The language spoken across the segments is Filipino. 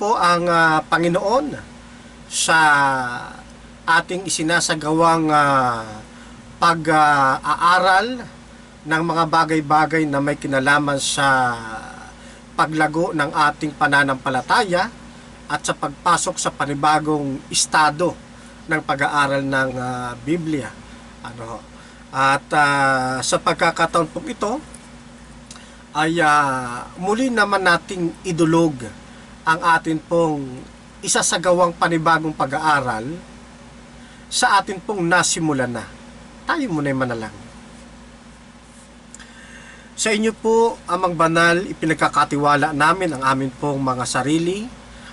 po ang Panginoon sa ating isinasagawang pag-aaral ng mga bagay-bagay na may kinalaman sa paglago ng ating pananampalataya at sa pagpasok sa panibagong estado ng pag-aaral ng Biblia. At sa pagkakataon po ito ay muli naman nating idulog ang atin pong isasagawang panibagong pag-aaral sa atin pong nasimulan na. Tayo muna yung manalangin. Sa inyo po, Amang Banal, ipinagkakatiwala namin ang amin pong mga sarili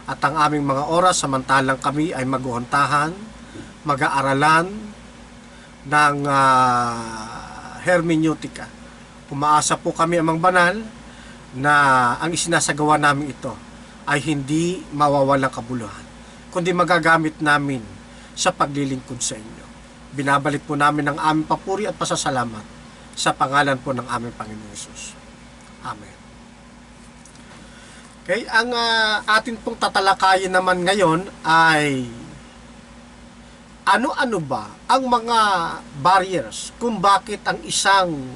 at ang aming mga oras samantalang kami ay mag-uuntahan, mag-aaralan ng hermeneutika. Umaasa po kami, Amang Banal, na ang isinasagawa namin ito ay hindi mawawalang kabuluhan, kundi magagamit namin sa paglilingkod sa inyo. Binabalik po namin ang aming papuri at pasasalamat sa pangalan po ng aming Panginoon Hesus. Amen. Okay, ang atin pong tatalakayin naman ngayon ay ano-ano ba ang mga barriers kung bakit ang isang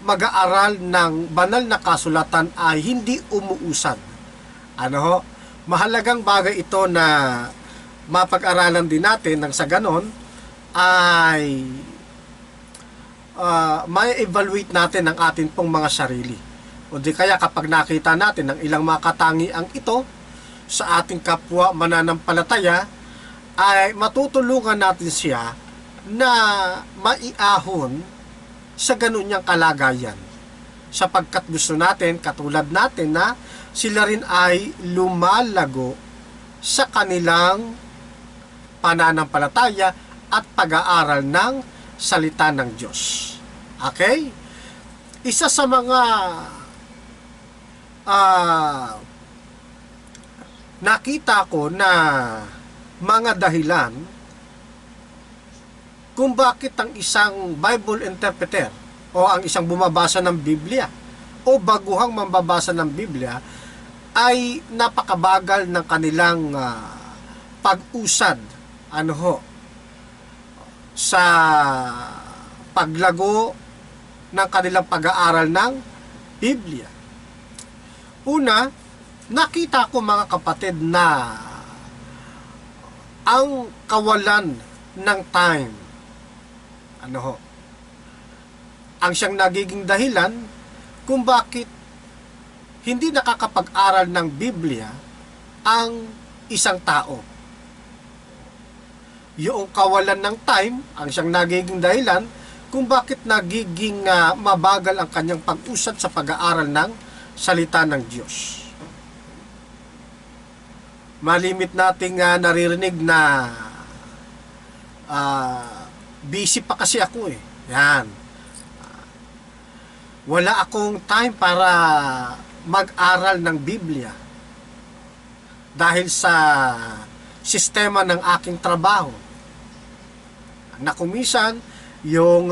mag-aaral ng banal na kasulatan ay hindi umuusad. Mahalagang bagay ito na mapag-aralan din natin nang sa ganon ay ma-evaluate natin ang atin pong mga sarili. O di kaya kapag nakita natin ang ilang mga katangiang ito sa ating kapwa mananampalataya, ay matutulungan natin siya na maiahon sa ganun niyang kalagayan. Sapagkat gusto natin, katulad natin, na sila rin ay lumalago sa kanilang pananampalataya at pag-aaral ng salita ng Diyos. Okay? Isa sa mga nakita ko na mga dahilan kung bakit ang isang Bible interpreter o ang isang bumabasa ng Biblia o baguhang mambabasa ng Biblia ay napakabagal ng kanilang pag-usad sa paglago ng kanilang pag-aaral ng Biblia. Una, nakita ko mga kapatid na ang kawalan ng time ang siyang nagiging dahilan kung bakit hindi nakakapag-aral ng Biblia ang isang tao. Yung kawalan ng time ang siyang nagiging dahilan kung bakit nagiging mabagal ang kanyang pag-usad sa pag-aaral ng salita ng Diyos. Malimit nating naririnig na busy pa kasi ako Yan. Wala akong time para mag-aral ng Biblia dahil sa sistema ng aking trabaho. Na kumisan, yung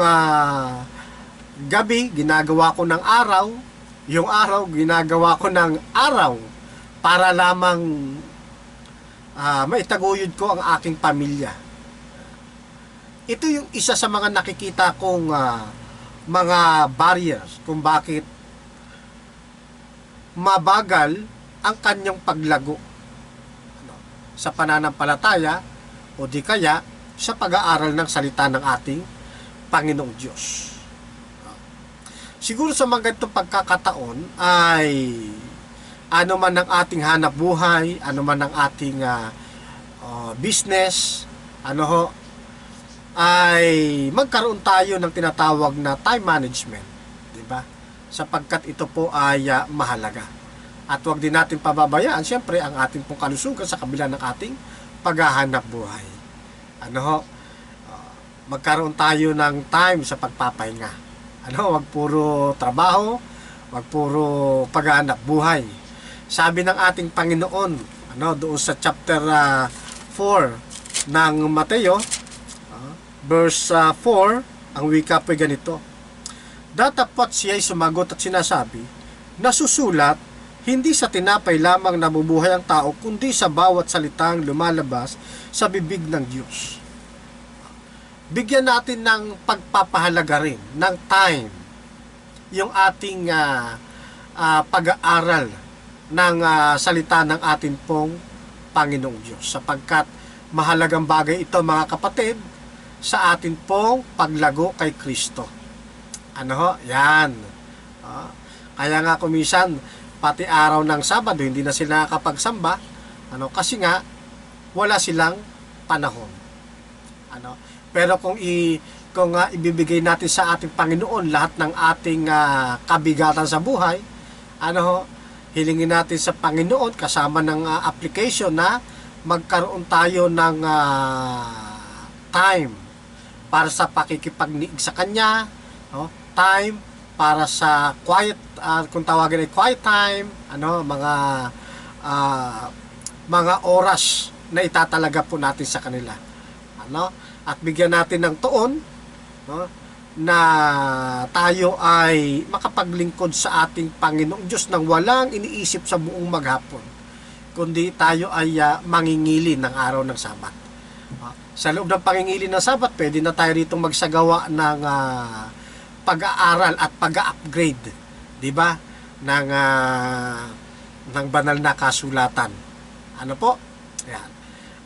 gabi, ginagawa ko ng araw, yung araw, ginagawa ko ng araw para lamang maitaguyod ko ang aking pamilya. Ito yung isa sa mga nakikita kong mga barriers kung bakit mabagal ang kanyang paglago sa pananampalataya o di kaya sa pag-aaral ng salita ng ating Panginoong Diyos. Siguro sa mga ganitong pagkakataon ay ano man ang ating hanap buhay, ano man ang ating business, ay magkaroon tayo ng tinatawag na time management, di ba? Sapagkat ito po ay mahalaga. At huwag din natin pababayaan siyempre ang ating pong kalusugan sa kabila ng ating paghahanap buhay. Magkaroon tayo ng time sa pagpapahinga. Wag puro trabaho, wag puro paghahanap buhay. Sabi ng ating Panginoon, doon sa chapter 4 ng Mateo, verse 4, ang wika po ganito. Datapot siya ay sumagot at sinasabi, nasusulat, Hindi sa tinapay lamang nabubuhay ang tao, kundi sa bawat salitang lumalabas sa bibig ng Diyos. Bigyan natin ng pagpapahalaga rin, ng time, yung ating pag-aaral ng salita ng ating pong Panginoong Diyos. Sapagkat mahalagang bagay ito, mga kapatid, sa atin pong paglago kay Kristo. Ano ho? Yan. Kaya nga kumisan, pati araw ng Sabado, hindi na sila nakapagsamba. Kasi nga, wala silang panahon. Pero kung ibibigay natin sa ating Panginoon lahat ng ating kabigatan sa buhay, hilingin natin sa Panginoon kasama ng application na magkaroon tayo ng time para sa pakikipagniig sa Kanya, time para sa quiet, kung tawagin ay quiet time, mga oras na itatalaga po natin sa kanila. At bigyan natin ng tuon, na tayo ay makapaglingkod sa ating Panginoong Diyos nang walang iniisip sa buong maghapon, kundi tayo ay mangingili ng araw ng Sabat. Sa loob ng pangingili ng Sabat, pwede na tayo rito magsagawa ng pag-aaral at pag-upgrade, di ba? Ng banal na kasulatan. Ano po? Yan.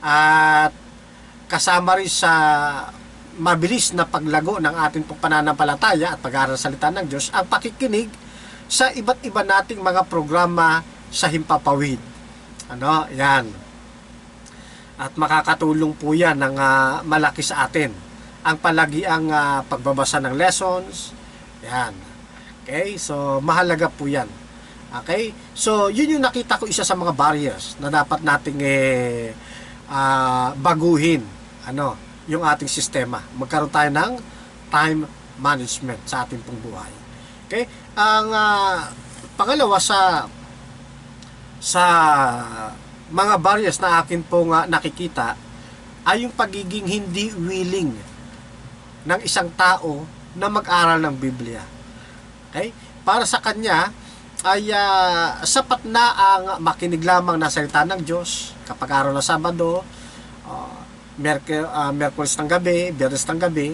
At kasama rin sa mabilis na paglago ng ating pananampalataya at pag-aaral salita ng Diyos ang pakikinig sa iba't iba nating mga programa sa Himpapawid. Yan. At makakatulong po yan ng malaki sa atin. Ang palagiang pagbabasa ng lessons. Yan. Okay? So, mahalaga po yan. Okay? So, yun yung nakita ko isa sa mga barriers na dapat nating baguhin yung ating sistema. Magkaroon tayo ng time management sa ating pong buhay. Okay? Ang pangalawa sa mga barriers na akin pong nakikita ay yung pagiging hindi willing ng isang tao na mag-aral ng Biblia. Okay? Para sa kanya ay sapat na ang makinig lamang na salita ng Diyos kapag araw na Sabado, Miyerkules ng gabi, Biyernes ng gabi.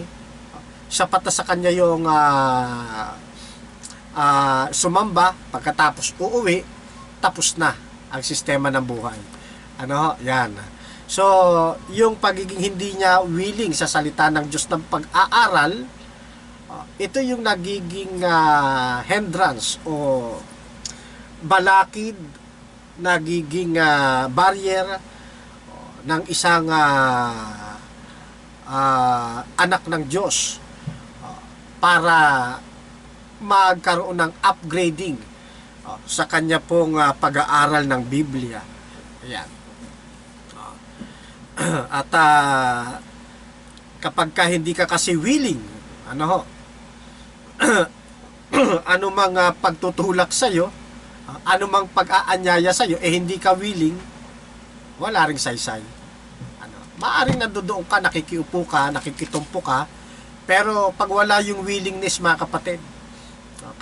Sapat na sa kanya yung sumamba, pagkatapos uuwi, tapos na ang sistema ng buhay. Yan. So, yung pagiging hindi niya willing sa salita ng Diyos ng pag-aaral, ito yung nagiging hindrance o balakid, nagiging barrier ng isang anak ng Diyos para magkaroon ng upgrading sa kanya pong pag-aaral ng Biblia. Ayan. At kapag hindi ka kasi willing, ano mang pagtutulak sa'yo, ano mang pag-aanyaya sa'yo, hindi ka willing, wala ring saysay. Maaring nandoon ka, nakikiupo ka, nakikitumpo ka, pero pag wala yung willingness, mga kapatid,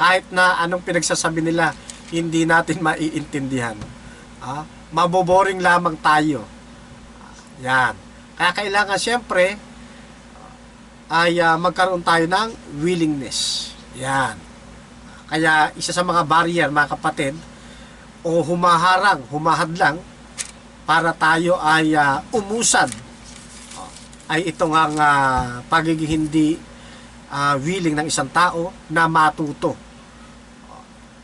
kahit na anong pinagsasabi nila, hindi natin maiintindihan. Maboboring lamang tayo. Yan. Kaya kailangan siyempre ay magkaroon tayo ng willingness. Yan. Kaya isa sa mga barrier, mga kapatid, o humahadlang para tayo ay umusad, ay itong ang pagiging hindi willing ng isang tao na matuto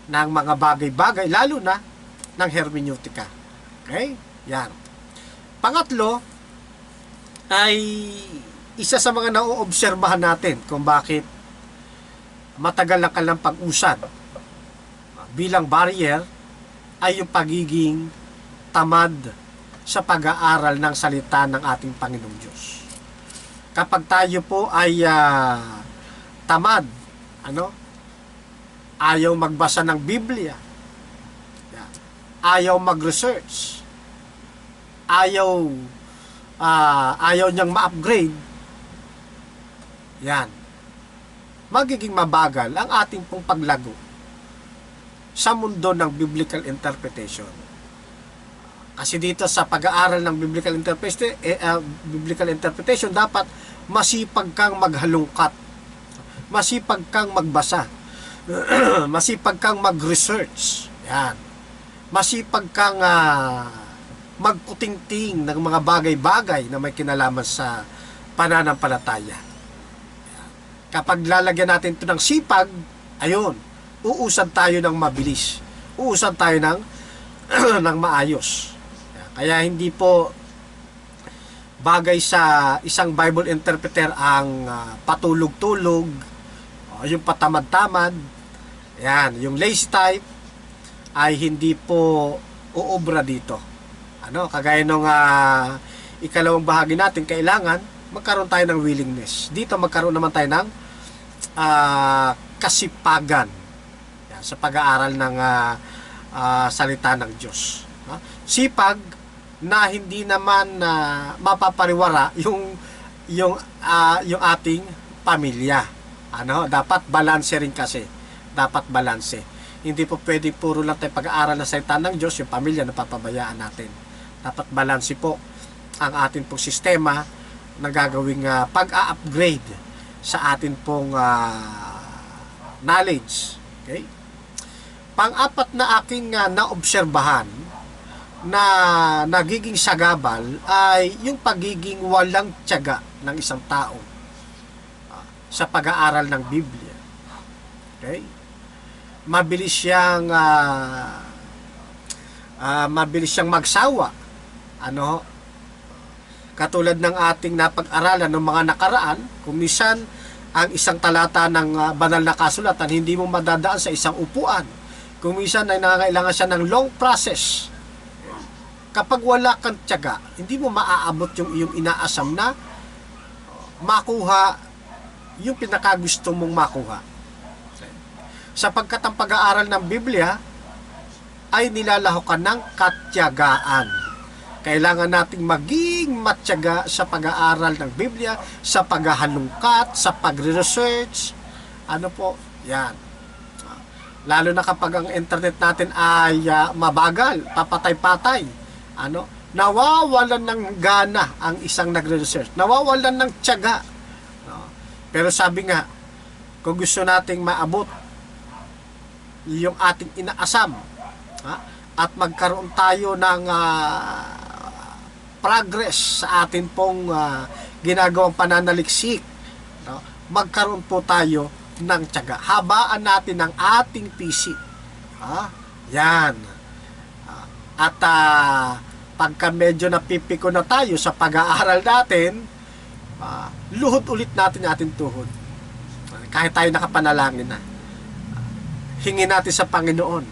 ng mga bagay-bagay, lalo na ng hermeneutika. Okay? Yan. Pangatlo, ay isa sa mga nauobserbahan natin kung bakit matagal ang kanilang pag-usad bilang barrier ay yung pagiging tamad sa pag-aaral ng salita ng ating Panginoong Diyos. Kapag tayo po ay tamad, ayaw magbasa ng Biblia, ayaw mag-research, ayaw niyang ma-upgrade, yan, magiging mabagal ang ating pong paglago sa mundo ng biblical interpretation. Kasi dito sa pag-aaral ng biblical interpretation, dapat masipag kang maghalungkat, masipag kang magbasa, masipag kang mag-research, yan. Masipag kang magkutingting ng mga bagay-bagay na may kinalaman sa pananampalataya. Kapag lalagyan natin ito ng sipag, ayun, uusad tayo ng mabilis. Uusad tayo ng ng maayos. Kaya hindi po bagay sa isang Bible interpreter ang patulog-tulog, yung patamad-tamad. Yan, yung lazy type ay hindi po uobra dito. Kagaya nung ikalawang bahagi natin, kailangan magkaroon tayo ng willingness. Dito magkaroon naman tayo ng kasipagan, yan, sa pag-aaral ng salita ng Diyos. Sipag na hindi naman mapapariwara yung ating pamilya. Dapat balanse rin kasi. Dapat balanse. Hindi po pwede puro lang tayo pag-aaral ng salita ng Diyos, yung pamilya napapabayaan natin. Dapat balanse po ang ating pong sistema na gagawing pag-a-upgrade sa atin pong knowledge. Okay? Pang-apat na aking naobserbahan na nagiging sagabal ay yung pagiging walang tiyaga ng isang tao sa pag-aaral ng Biblia. Okay? Mabilis siyang magsawa. Katulad ng ating napag-aralan ng mga nakaraan, kung minsan ang isang talata ng banal na kasulatan hindi mo madadaan sa isang upuan. Kung minsan ay nangangailangan siya ng long process. Kapag wala kang tiyaga, hindi mo maaabot yung iyong inaasam na makuha yung pinakagusto mong makuha. Sapagkat ang pag-aaral ng Biblia ay nilalahukan ng katiyagaan. Kailangan nating maging matyaga sa pag-aaral ng Biblia, sa paghahalungkat, sa pagre-research. Yan. Lalo na kapag ang internet natin ay mabagal, papatay-patay. Nawawalan ng gana ang isang nagre-research. Nawawalan ng tiyaga. Pero sabi nga, kung gusto nating maabot yung ating inaasam, at magkaroon tayo ng progress sa atin pong ginagawang pananaliksik, magkaroon po tayo ng tiyaga. Habaan natin ang ating PC. Yan. At pagka medyo napipiko na tayo sa pag-aaral natin, luhod ulit natin yung ating tuhod. Kahit tayo nakapanalangin na. Hingin natin sa Panginoon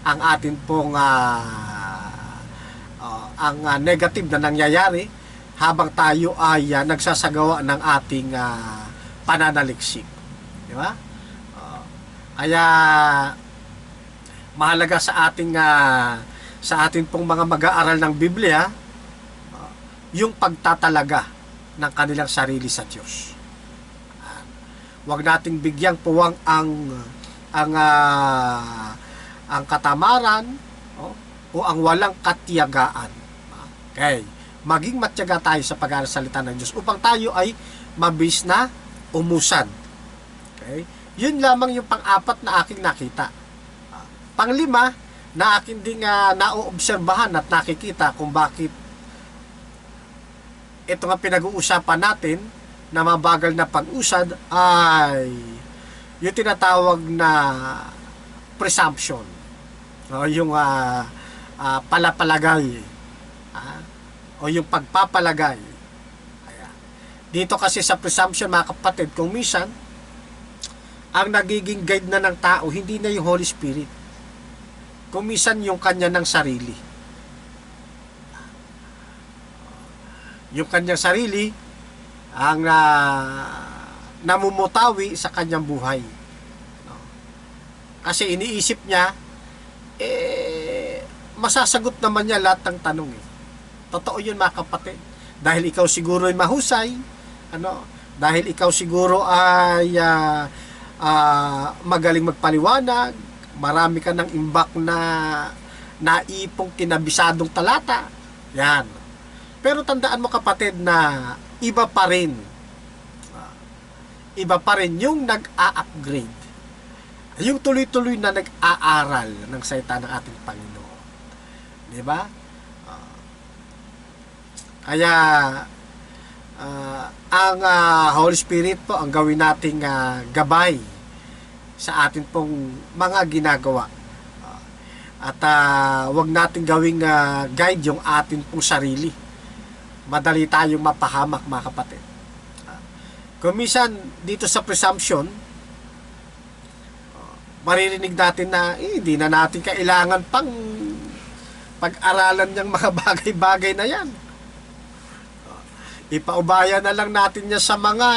ang atin pong ang negative na nangyayari habang tayo ay nagsasagawa ng ating pananaliksik. Di ba? Kaya mahalaga sa ating pong mga mag-aaral ng Biblia yung pagtatalaga ng kanilang sarili sa Diyos. Huwag nating bigyang puwang ang katamaran o ang walang katiyagaan. Okay. Maging matyaga tayo sa pag-aaral salita ng Diyos upang tayo ay mabilis na umusad. Okay. Yun lamang yung pang-apat na aking nakita. Pang-lima, na akin ding naoobserbahan at nakikita kung bakit ito nga pinag-uusapan natin na mabagal na pag-usad ay yung tinatawag na presumption. Yung palapalagay. O yung pagpapalagay. Ayan. Dito kasi sa presumption, mga kapatid, kung minsan ang nagiging guide na ng tao, hindi na yung Holy Spirit. Kung minsan yung kanya ng sarili. Yung kanyang sarili ang namumutawi sa kanyang buhay. Kasi iniisip niya, masasagot naman niya lahat ng tanong. Totoo yun, mga kapatid. Dahil ikaw siguro ay mahusay, dahil ikaw siguro ay magaling magpaliwanag, marami ka ng imbak na naipong kinabisadong talata. Yan. Pero tandaan mo kapatid na iba pa rin. Iba pa rin yung nag-a-upgrade. Yung tuloy-tuloy na nag-aaral ng salita ng ating Panginoon. Di ba? Kaya ang Holy Spirit po ang gawin nating gabay sa atin pong mga ginagawa. At wag nating gawing guide yung atin pong sarili. Madali tayong mapahamak, mga kapatid. Kung minsan dito sa presumption, maririnig natin na hindi na natin kailangan pang pag-aralan ng mga bagay-bagay na yan. Ipaubaya na lang natin niya sa mga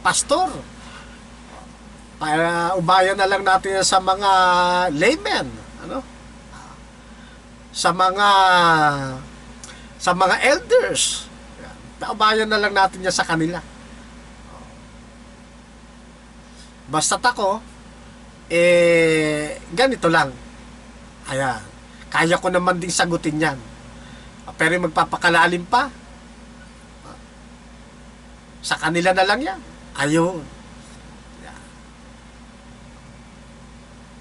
pastor. Ubaya na lang natin niya sa mga laymen, ano? Sa mga elders. Paubayan na lang natin niya sa kanila. Basta't ako, ganito lang. Ayan. Kaya ko naman ding sagutin yan. Pero magpapakalalim pa, sa kanila na lang yan. Ayun.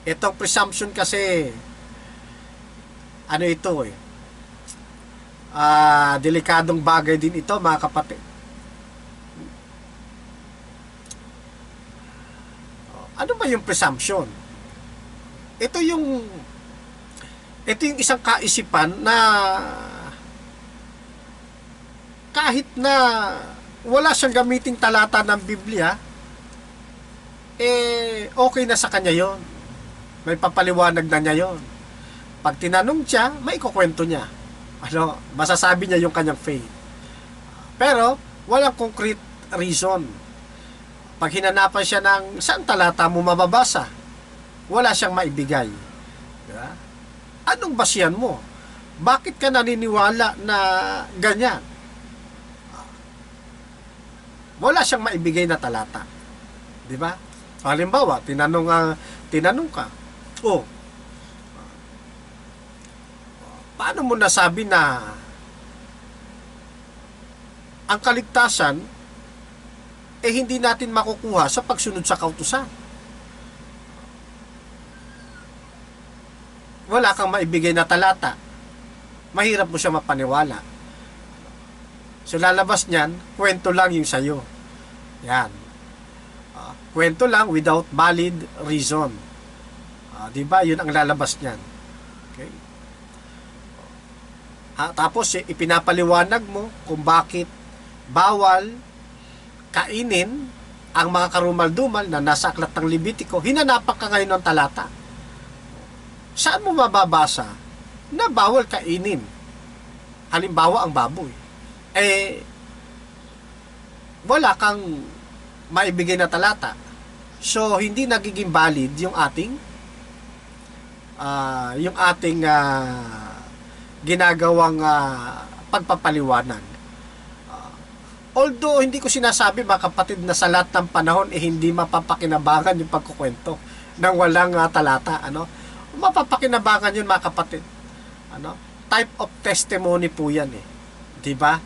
Itong presumption kasi, ano ito delikadong bagay din ito, mga kapatid. Ano ba yung presumption? Ito yung isang kaisipan na kahit na wala siyang gamiting talata ng Biblia, okay na sa kanya yon. May papaliwanag na niya yon. Pag tinanong siya, may kukwento niya. Masasabi niya yung kanyang faith. Pero, walang concrete reason. Pag hinanapan siya ng saan talata mo mababasa, wala siyang maibigay. Diba? Anong basihan mo? Bakit ka naniniwala na ganyan? Wala siyang maibigay na talata. Diba? Halimbawa, tinanong ka, paano mo nasabi na ang kaligtasan hindi natin makukuha sa pagsunod sa kautusan? Wala kang maibigay na talata. Mahirap mo siya mapaniwala. So lalabas niyan, kwento lang yung sayo. Yan. Kwento lang without valid reason. Diba? Yun ang lalabas niyan. Okay? Tapos ipinapaliwanag mo kung bakit bawal kainin ang mga karumal-dumal na nasa aklat ng Levitico. Hinanapan ka ngayon ng talata. Saan mo mababasa na bawal kainin? Halimbawa ang baboy. Wala kang maibigay na talata. So hindi nagiging valid yung ating ginagawang pagpapaliwanag. Although hindi ko sinasabi, mga kapatid, na sa lahat ng panahon hindi mapapakinabangan yung pagkukwento ng walang talata, mapapakinabangan yun, mga kapatid. Type of testimony po yan, 'di ba?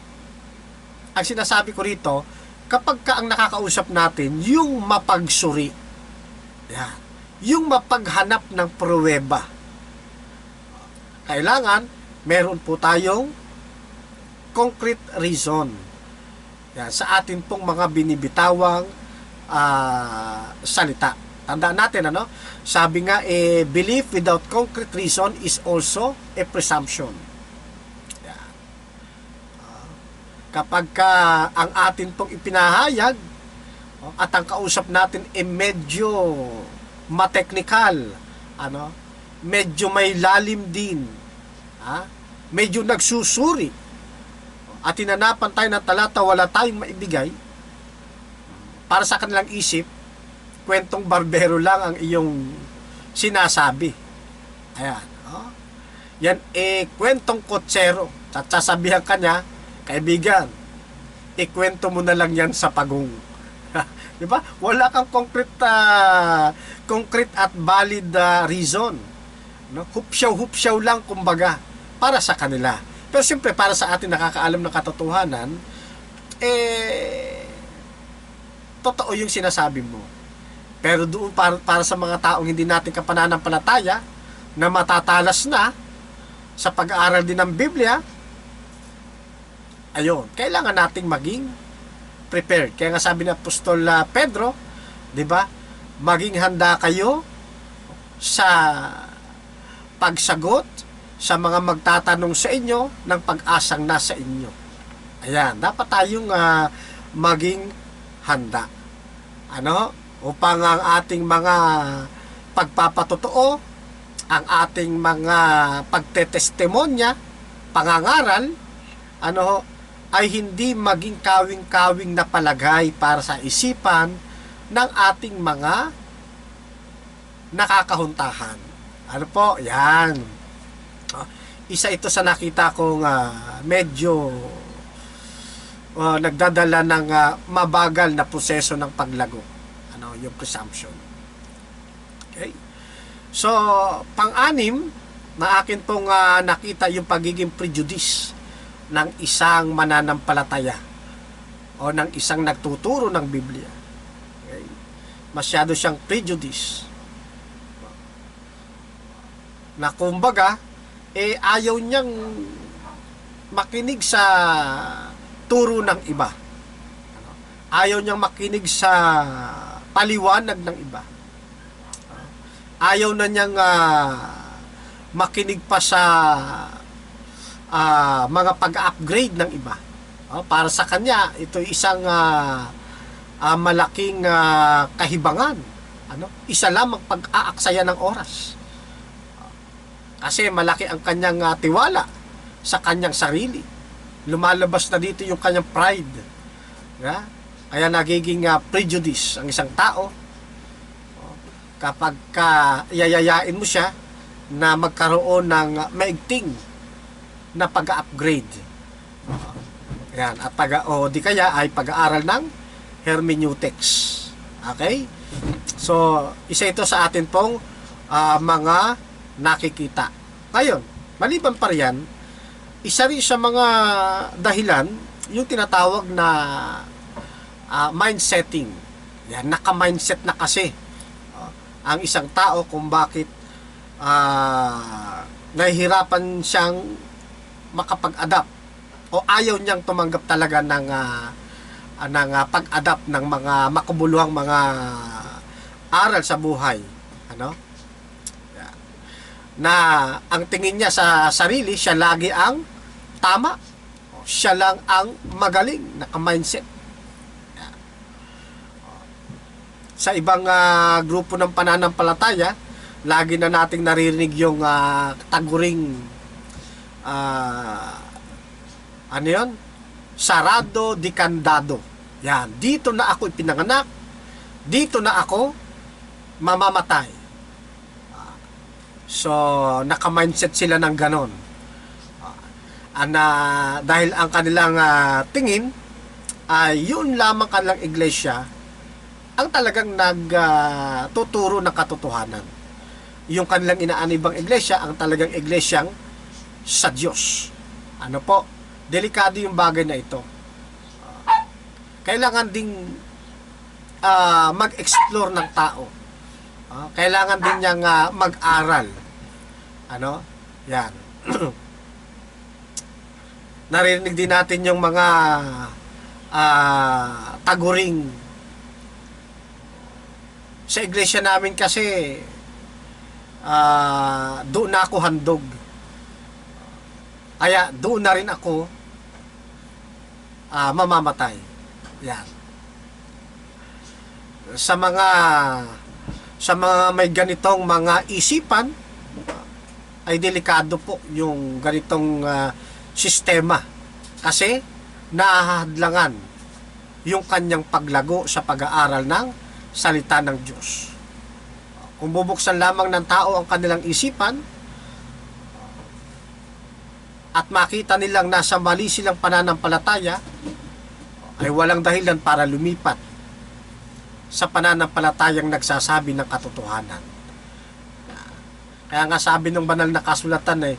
Ang sinasabi ko rito, kapag ka ang nakakausap natin yung mapagsuri, yan, yung mapaghanap ng pruweba, kailangan meron po tayong concrete reason. Yan, sa atin pong mga binibitawang salita. Tandaan natin, sabi nga, belief without concrete reason is also a presumption. Yan. Kapag ang atin pong ipinahayag at ang kausap natin medyo mateknikal, medyo may lalim din, medyo nagsusuri, at tinanapan tayo ng talata, wala tayong maibigay, para sa kanilang isip, kwentong barbero lang ang iyong sinasabi. Ayan. Yan kwentong kotsero. At sasabihan ka niya, kaibigan, ikwento mo na lang yan sa pagong. Di ba? Wala kang concrete at valid reason. No? Hupsyaw-hupsyaw lang kumbaga para sa kanila. Pero siyempre para sa atin nakakaalam ng katotohanan, totoo yung sinasabi mo. Pero doon para sa mga taong hindi natin kapananampalataya na matatalas na sa pag-aaral din ng Biblia, ayun, kailangan nating maging prepared. Kaya nga sabi ni Apostol Pedro, 'di ba? Maging handa kayo sa pagsagot sa mga magtatanong sa inyo ng pag-asang nasa inyo. Ayan, dapat tayong maging handa. Upang ang ating mga pagpapatotoo, ang ating mga pagtetestimonya, pangangaral, ay hindi maging kawing-kawing na palagay para sa isipan ng ating mga nakakahuntahan. Yan. Isa ito sa nakita kong medyo nagdadala ng mabagal na proseso ng paglago. Yung presumption. Okay? So, pang-anim na akin pong nakita yung pagiging prejudice ng isang mananampalataya o ng isang nagtuturo ng Biblia. Okay? Masyado siyang prejudice. Na kumbaga, ayaw niyang makinig sa turo ng iba. Ayaw niyang makinig sa paliwanag ng iba. Ayaw na niyang makinig pa sa mga pag-upgrade ng iba. Para sa kanya, ito isang malaking kahibangan. Isa lamang pag-aaksaya ng oras. Kasi malaki ang kanyang tiwala sa kanyang sarili. Lumalabas na dito yung kanyang pride. Kaya nagiging prejudice ang isang tao kapag yayayain mo siya na magkaroon ng maigting na pag-upgrade. Yan, at di kaya ay pag-aaral ng hermeneutics. Okay? So, isa ito sa atin pong mga nakikita. Ngayon, maliban pa riyan, isa rin sa mga dahilan yung tinatawag na mind setting. Yan, naka-mindset na kasi ang isang tao kung bakit nahihirapan siyang makapag-adapt o ayaw niyang tumanggap talaga ng pag-adapt ng mga makabuluhang mga aral sa buhay. Na ang tingin niya sa sarili, siya lagi ang tama. Siya lang ang magaling, naka-mindset. Sa ibang grupo ng pananampalataya, lagi na nating naririnig yung taguring sarado di candado. Yan, dito na ako ipinanganak, dito na ako mamamatay. So, naka-mindset sila ng ganon. Dahil ang kanilang tingin ay yun lamang kanilang iglesia ang talagang nagtuturo ng katotohanan. Yung kanilang inaanibang iglesia ang talagang iglesyang sa Diyos. Delikado yung bagay na ito. Kailangan ding mag-explore ng tao. Kailangan din niyang mag-aral. Yan. Narinig din natin yung mga taguring sa iglesia namin kasi doon na ako handog. Kaya doon na rin ako mamamatay. Yan. Sa mga may ganitong mga isipan ay delikado po yung ganitong sistema kasi nahahadlangan yung kanyang paglago sa pag-aaral ng salita ng Diyos. Kung bubuksan lamang ng tao ang kanilang isipan at makita nilang nasa mali silang pananampalataya, ay walang dahilan para lumipat sa pananampalatayang nagsasabi ng katotohanan. Kaya nga sabi ng banal na kasulatan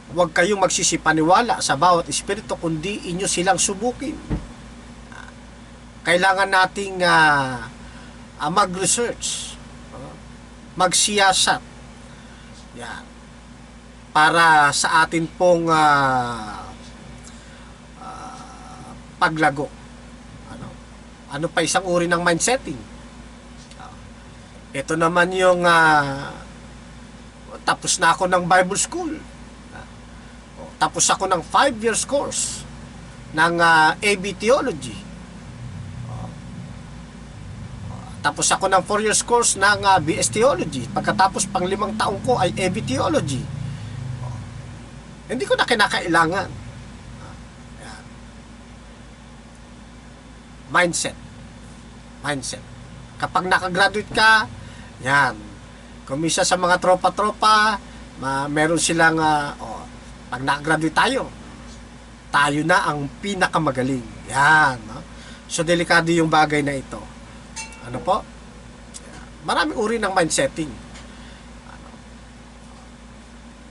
huwag kayong magsisipaniwala sa bawat espiritu kundi inyo silang subukin. Kailangan nating mag-research, magsiyasat, yan, para sa atin pong paglago. Ano pa isang uri ng mind setting? Ito naman yung tapos na ako ng Bible school. Tapos ako ng 5 years course ng AB Theology. Tapos ako ng 4 years course ng BS Theology. Pagkatapos pang 5 taong ko ay AB Theology. Hindi ko na kinakailangan. Mindset. Kapag nakagraduate ka, yan. Kung isa sa mga tropa-tropa, meron silang, pag nakagraduate tayo na ang pinakamagaling. Yan. No? So, delikado yung bagay na ito. Ano po? Maraming uri ng mindsetting.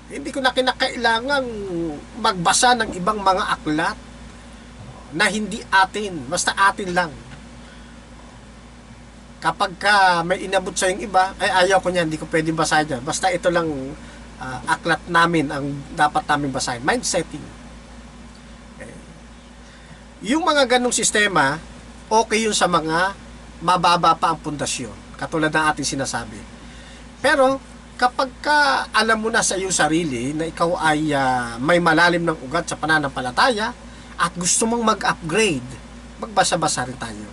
Hindi ko na kinakailangang magbasa ng ibang mga aklat na hindi atin, basta atin lang. Kapag may inabot sa yung iba, ay ayaw ko niyan, hindi ko pwedeng basahin yan. Basta ito lang aklat namin ang dapat namin basahin. Mindsetting. Okay. Yung mga ganong sistema, okay yun sa mga mababa pa ang pundasyon. Katulad ng ating sinasabi. Pero, kapag alam mo na sa iyong sarili na ikaw ay may malalim ng ugat sa pananampalataya, at gusto mong mag-upgrade, magbasa-basa rin tayo.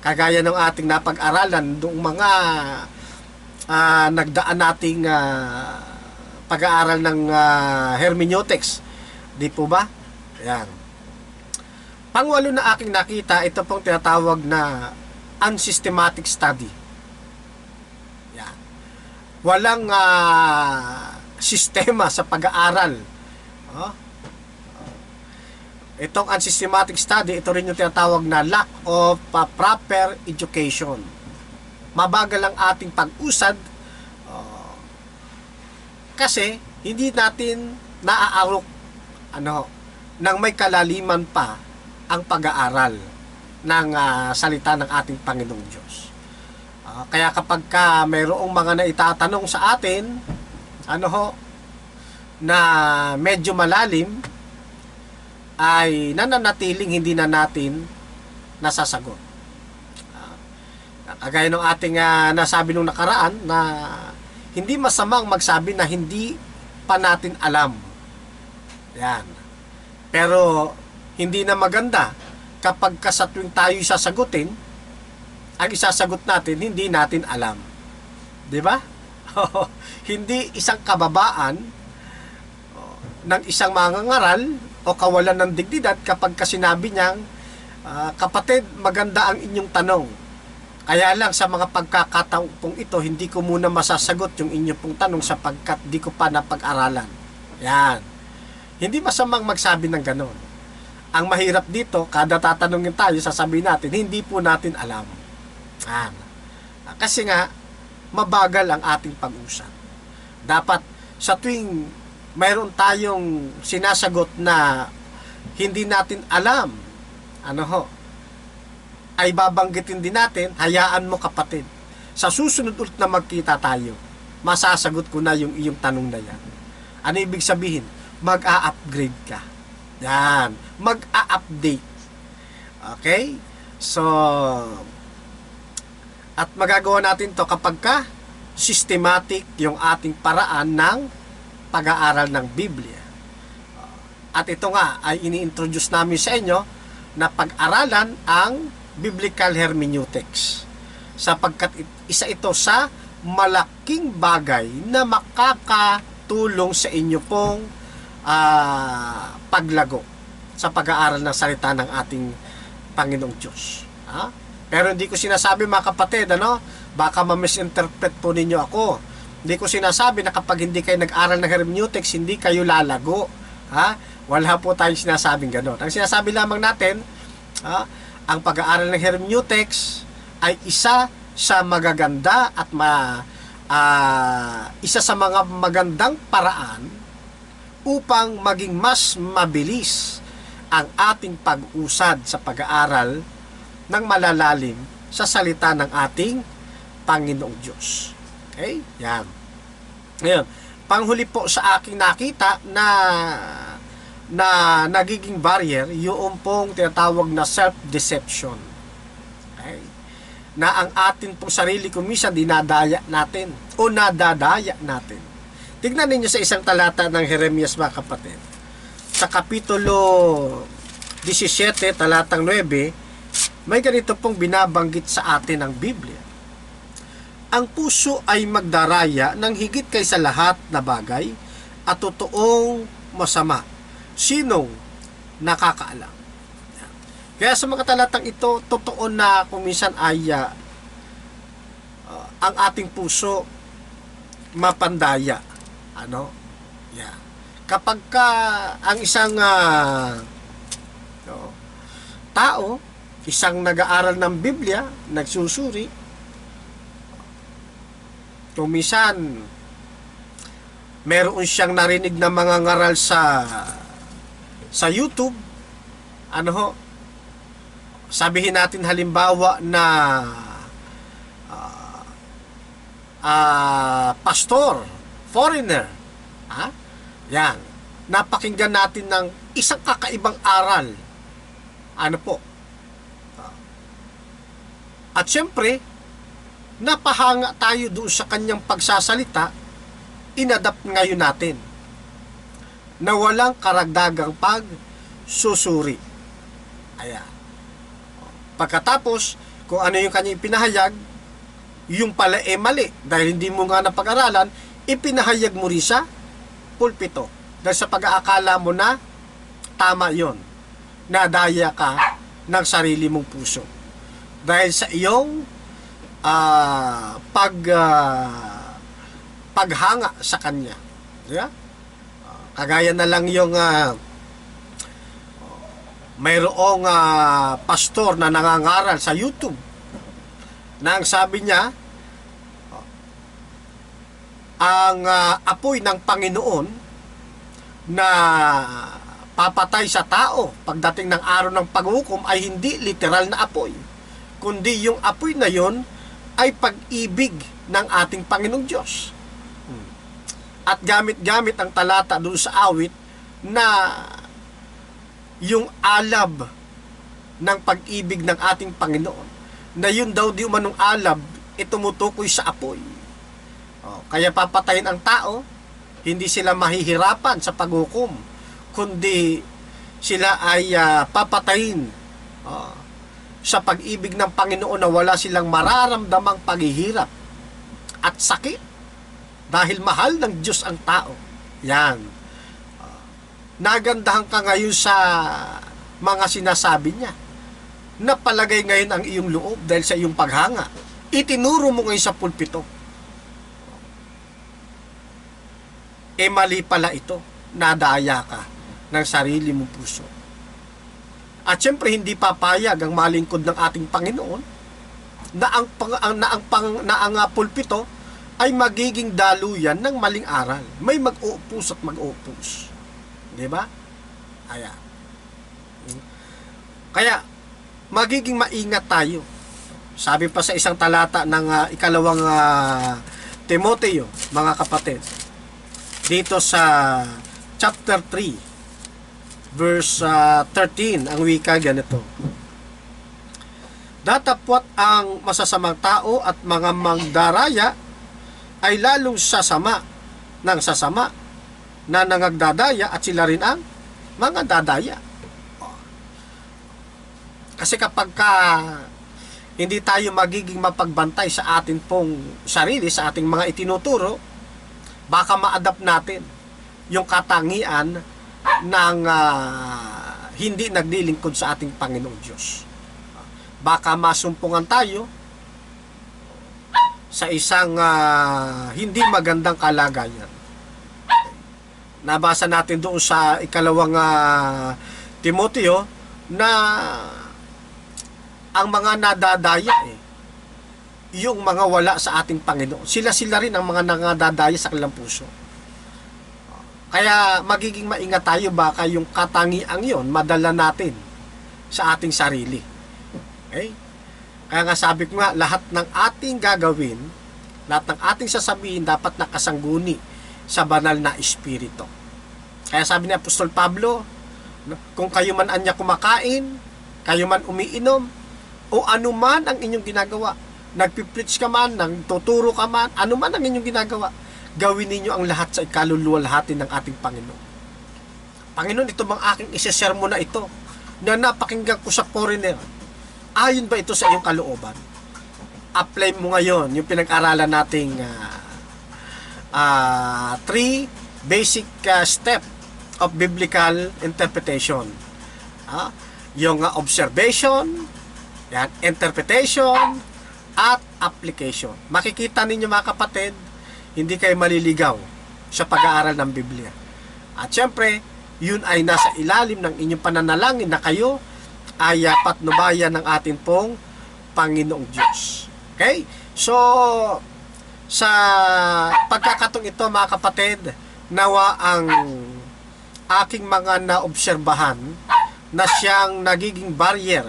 Kagaya ng ating napag-aralan, doong mga nagdaan nating pag-aaral ng hermeneutics. Di po ba? Ayan. Pangwalo na aking nakita, ito pong tinatawag na unsystematic study. Ayan. Walang sistema sa pag-aaral. Itong unsystematic study, ito rin yung tinatawag na lack of proper education. Mabagal ang ating pag-usad kasi hindi natin naaarok nang may kalaliman pa ang pag-aaral ng salita ng ating Panginoong Diyos. Kaya kapag mayroong mga naitatanong sa atin na medyo malalim, ay nananatiling hindi na natin nasasagot. Kagaya ng ating nasabi nung nakaraan na hindi masamang magsabi na hindi pa natin alam. Yan. Pero hindi na maganda kapag sa tuwing tayo sasagutin, ang isasagot natin hindi natin alam. 'Di ba? Hindi isang kababaan ng isang mangangaral o kawalan ng dignidad kapag sinabi niyang kapatid, maganda ang inyong tanong. Kaya lang sa mga pagkakataong pong ito, hindi ko muna masasagot yung inyong pong tanong sapagkat di ko pa napag-aralan. Yan. Hindi masamang magsabi ng ganon. Ang mahirap dito, kada tatanungin tayo, sasabihin natin, hindi po natin alam. Yan. Kasi nga, mabagal ang ating pag-usap. Dapat sa tuwing mayroon tayong sinasagot na hindi natin alam, ay babanggitin din natin, hayaan mo kapatid. Sa susunod ulit na magkita tayo, masasagot ko na yung iyong tanong na yan. Ano ibig sabihin? Mag-a-upgrade ka. Yan. Mag-a-update. Okay? So, at magagawa natin to kapag systematic yung ating paraan ng pag-aaral ng Biblia. At ito nga ay ini-introduce namin sa inyo na pag-aralan ang biblical hermeneutics sapagkat isa ito sa malaking bagay na makakatulong sa inyo pong paglago sa pag-aaral ng salita ng ating Panginoong Diyos. Pero hindi ko sinasabi mga kapatid, baka ma-misinterpret po ninyo ako. Hindi ko sinasabi na kapag hindi kayo nag-aral ng hermeneutics, hindi kayo lalago. Wala po tayong sinasabing gano'n. Ang sinasabi lamang natin, ang pag-aaral ng hermeneutics ay isa sa magaganda at isa sa mga magandang paraan upang maging mas mabilis ang ating pag-usad sa pag-aaral ng malalalim sa salita ng ating Panginoong Diyos. Okay? Yan. Ngayon, panghuli po sa aking nakita na nagiging barrier, yung pong tinatawag na self-deception. Okay? Na ang atin pong sarili ko minsan dinadaya natin o nadadaya natin. Tignan ninyo sa isang talata ng Jeremias, mga kapatid. Sa kapitulo 17, talatang 9, may ganito pong binabanggit sa atin ng Biblia. Ang puso ay magdaraya ng higit kaysa lahat na bagay at totoong masama. Sinong nakakaalam? Kaya sa mga talatang ito, totoo na kung minsan ay ang ating puso mapandaya. Ano? Yeah. Kapag ang isang tao, isang nag-aaral ng Biblia, nagsusuri, kung minsan meron siyang narinig na mga ngaral sa YouTube, ano ho, sabihin natin halimbawa na pastor, foreigner, yan, napakinggan natin ng isang kakaibang aral, ano po, at syempre napahanga tayo doon sa kanyang pagsasalita, inadapt ngayon natin na walang karagdagang pagsusuri. Ayan. Pagkatapos, kung ano yung kanyang ipinahayag, yung pala mali. Dahil hindi mo nga napag-aralan, ipinahayag mo rin sa pulpito. Dahil sa pag-aakala mo na tama yon, nadaya ka ng sarili mong puso. Dahil sa iyong paghanga sa kanya. Yeah? Kagaya na lang yung mayroong pastor na nangangaral sa YouTube na ang sabi niya ang apoy ng Panginoon na papatay sa tao pagdating ng araw ng paghukom ay hindi literal na apoy, kundi yung apoy na yon ay pag-ibig ng ating Panginoong Diyos. At gamit-gamit ang talata doon sa awit na yung alab ng pag-ibig ng ating Panginoon, na yun daw di umanong alab, tumutukoy sa apoy. Kaya papatayin ang tao, hindi sila mahihirapan sa paghukom, kundi sila ay papatayin sa pag-ibig ng Panginoon na wala silang mararamdamang paghihirap at sakit. Dahil mahal ng Diyos ang tao. Yan. Nagandahan ka ngayon sa mga sinasabi niya. Napalagay ngayon ang iyong loob dahil sa iyong paghanga. Itinuro mo ngayon sa pulpito. Mali pala ito. Nadaya ka ng sarili mong puso. At syempre hindi papayag ang malingkod ng ating Panginoon na ang pulpito ay magiging daluyan ng maling aral. May mag-uupos at mag-uupos. Di ba? Kaya, magiging maingat tayo. Sabi pa sa isang talata ng ikalawang Timoteo, mga kapatid, dito sa chapter 3, verse 13, ang wika ganito. Datapwat ang masasamang tao at mga mangdaraya ay lalong sasama ng sasama na nangagdadaya at sila rin ang mga dadaya. Kasi kapag hindi tayo magiging mapagbantay sa atin pong sarili, sa ating mga itinuturo, baka ma-adapt natin yung katangian ng hindi naglilingkod sa ating Panginoong Diyos. Baka masumpungan tayo sa isang hindi magandang kalagayan. Nabasa natin doon sa ikalawang Timoteo na ang mga nadadaya yung mga wala sa ating Panginoon. Sila rin ang mga nangadadaya sa kanilang puso. Kaya magiging maingat tayo, baka yung katangiang yon madala natin sa ating sarili. Okay? Kaya nga sabi ko nga, lahat ng ating gagawin, lahat ng ating sasabihin dapat nakasangguni sa banal na espiritu. Kaya sabi ni Apostol Pablo, kung kayo man anya kumakain, kayo man umiinom, o anuman ang inyong ginagawa, nagpipreach ka man, nagtuturo ka man, anuman ang inyong ginagawa, gawin ninyo ang lahat sa ikaluluwalhati ng ating Panginoon. Panginoon, ito bang aking isesermo na ito, na napakinggan ko sa foreigner, ayon ba ito sa iyong kalooban? Apply mo ngayon yung pinag-aralan nating 3 basic step of biblical interpretation. Yung observation, yan, interpretation, at application. Makikita ninyo mga kapatid, hindi kayo maliligaw sa pag-aaral ng Biblia. At syempre, yun ay nasa ilalim ng inyong pananalangin na kayo ay patnubayan ng ating pong Panginoong Diyos. Okay? So, sa pagkakatong ito mga kapatid, nawa ang aking mga naobserbahan na siyang nagiging barrier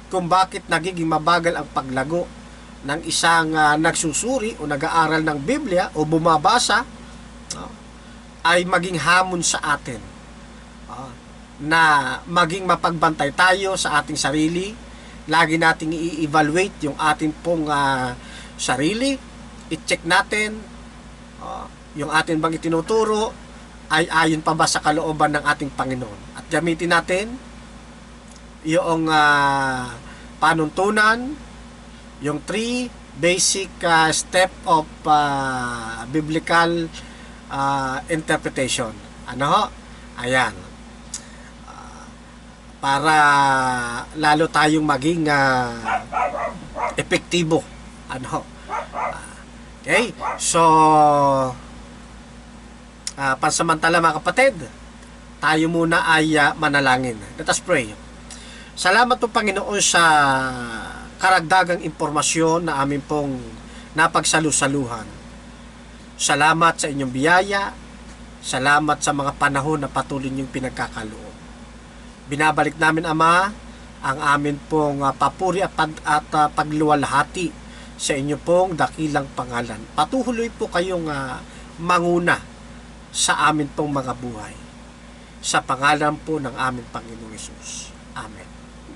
kung bakit nagiging mabagal ang paglago ng isang nagsusuri o nag-aaral ng Biblia o bumabasa, ay maging hamon sa atin na maging mapagbantay tayo sa ating sarili. Lagi nating i-evaluate yung ating pong sarili, i-check natin yung ating bang itinuturo ay ayon pa ba sa kalooban ng ating Panginoon, at gamitin natin yung panuntunan, yung 3 basic step of biblical interpretation. Ano ho? Ayan. Para lalo tayong maging epektibo. Ano? Okay? So, pansamantala mga kapatid, tayo muna ay manalangin. Let us pray. Salamat po Panginoon sa karagdagang impormasyon na amin pong napagsalusaluhan. Salamat sa inyong biyaya. Salamat sa mga panahon na patuloy niyong pinagkakaloob. Binabalik namin, Ama, ang amin pong papuri at pagluwalhati sa inyo pong dakilang pangalan. Patuloy po kayong manguna sa amin pong mga buhay. Sa pangalan po ng aming Panginoong Hesus. Amen.